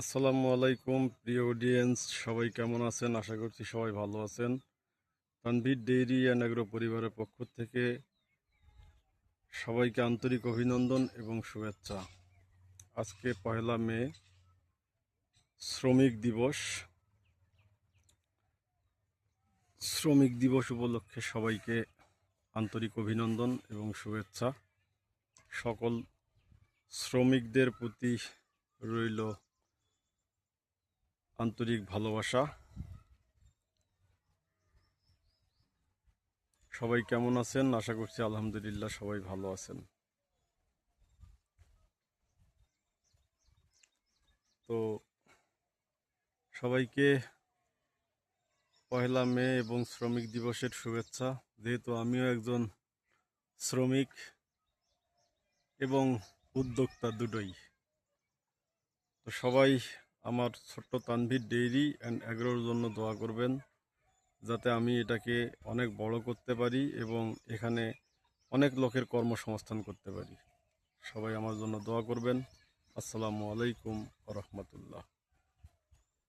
আসসালামু আলাইকুম প্রিয় অডিয়েন্স, সবাই কেমন আছেন? আশা করছি সবাই ভালো আছেন। তানভীর ডেইরি অ্যান্ড অ্যাগ্রো পরিবারের পক্ষ থেকে সবাইকে আন্তরিক অভিনন্দন এবং শুভেচ্ছা। আজকে 1 মে, শ্রমিক দিবস। শ্রমিক দিবস উপলক্ষে সবাইকে আন্তরিক অভিনন্দন এবং শুভেচ্ছা। সকল শ্রমিকদের প্রতি রইল আন্তরিক ভালোবাসা। সবাই কেমন আছেন? আশা করছি আলহামদুলিল্লাহ সবাই ভালো আছেন। তো সবাইকে 1 মে এবং শ্রমিক দিবসের শুভেচ্ছা। যেহেতু আমিও একজন শ্রমিক এবং উদ্যোক্তা দুটোই, তো সবাই আমার ছোট্ট তানভীর ডেইরি অ্যান্ড অ্যাগ্রোর জন্য দোয়া করবেন, যাতে আমি এটাকে অনেক বড় করতে পারি এবং এখানে অনেক লোকের কর্মসংস্থান করতে পারি। সবাই আমার জন্য দোয়া করবেন। আসসালামু আলাইকুম ওয়া রাহমাতুল্লাহ।